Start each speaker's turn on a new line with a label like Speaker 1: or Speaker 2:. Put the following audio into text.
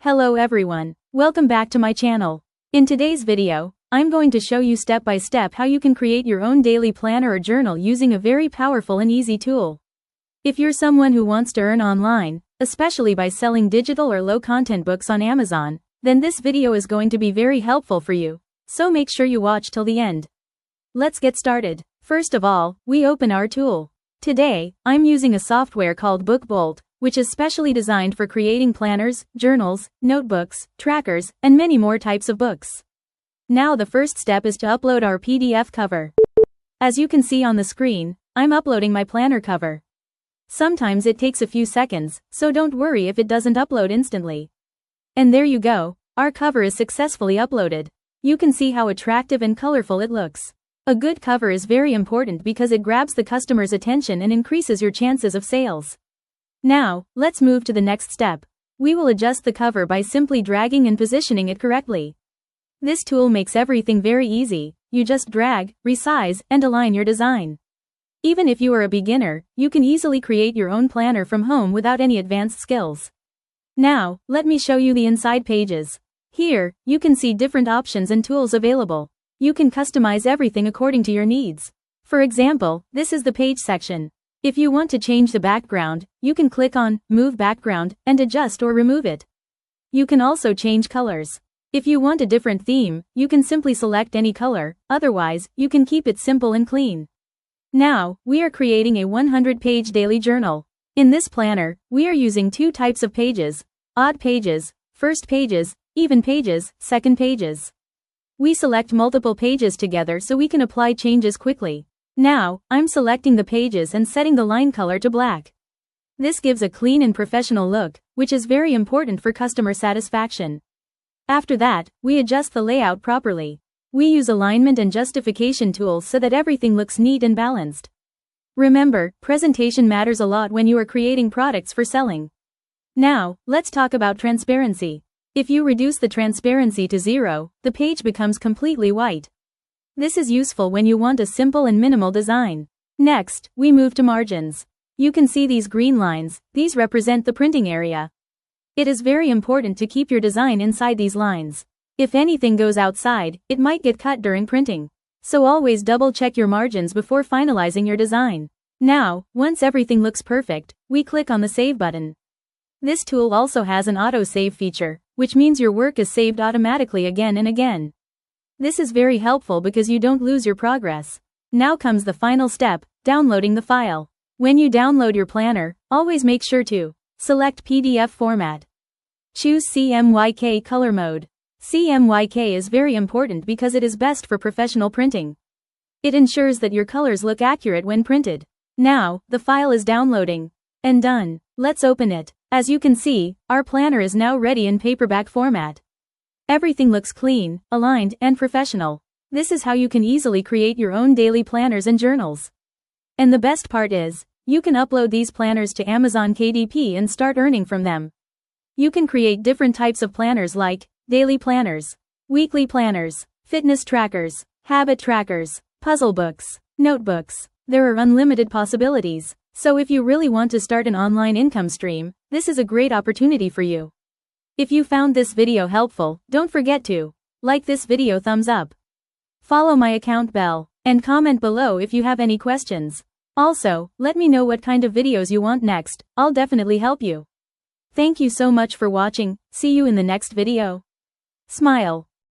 Speaker 1: Hello everyone, welcome back to my channel. In today's video, I'm going to show you step by step how you can create your own daily planner or journal using a very powerful and easy tool. If you're someone who wants to earn online, especially by selling digital or low-content books on Amazon, then this video is going to be very helpful for you, so make sure you watch till the end. Let's get started. First of all, we open our tool. Today, I'm using a software called BookBolt, which is specially designed for creating planners, journals, notebooks, trackers, and many more types of books. Now the first step is to upload our PDF cover. As you can see on the screen, I'm uploading my planner cover. Sometimes it takes a few seconds, so don't worry if it doesn't upload instantly. And there you go, our cover is successfully uploaded. You can see how attractive and colorful it looks. A good cover is very important because it grabs the customer's attention and increases your chances of sales. Now, let's move to the next step. We will adjust the cover by simply dragging and positioning it correctly. This tool makes everything very easy. You just drag, resize, and align your design. Even if you are a beginner, you can easily create your own planner from home without any advanced skills. Now, let me show you the inside pages. Here, you can see different options and tools available. You can customize everything according to your needs. For example, this is the page section. If you want to change the background, you can click on Move Background and adjust or remove it. You can also change colors. If you want a different theme, you can simply select any color, otherwise, you can keep it simple and clean. Now, we are creating a 100-page daily journal. In this planner, we are using two types of pages: odd pages, first pages, even pages, second pages. We select multiple pages together so we can apply changes quickly. Now, I'm selecting the pages and setting the line color to black. This gives a clean and professional look, which is very important for customer satisfaction. After that, we adjust the layout properly. We use alignment and justification tools so that everything looks neat and balanced. Remember, presentation matters a lot when you are creating products for selling. Now, let's talk about transparency. If you reduce the transparency to 0, the page becomes completely white. This is useful when you want a simple and minimal design. Next, we move to margins. You can see these green lines, these represent the printing area. It is very important to keep your design inside these lines. If anything goes outside, it might get cut during printing. So always double check your margins before finalizing your design. Now, once everything looks perfect, we click on the Save button. This tool also has an auto-save feature, which means your work is saved automatically again and again. This is very helpful because you don't lose your progress. Now comes the final step, downloading the file. When you download your planner, always make sure to select PDF format. Choose CMYK color mode. CMYK is very important because it is best for professional printing. It ensures that your colors look accurate when printed. Now, the file is downloading. And done. Let's open it. As you can see, our planner is now ready in paperback format. Everything looks clean, aligned, and professional. This is how you can easily create your own daily planners and journals. And the best part is, you can upload these planners to Amazon KDP and start earning from them. You can create different types of planners like daily planners, weekly planners, fitness trackers, habit trackers, puzzle books, notebooks. There are unlimited possibilities. So if you really want to start an online income stream, this is a great opportunity for you. If you found this video helpful, don't forget to like this video, thumbs up, follow my account bell, and comment below if you have any questions. Also, let me know what kind of videos you want next, I'll definitely help you. Thank you so much for watching, see you in the next video. Smile.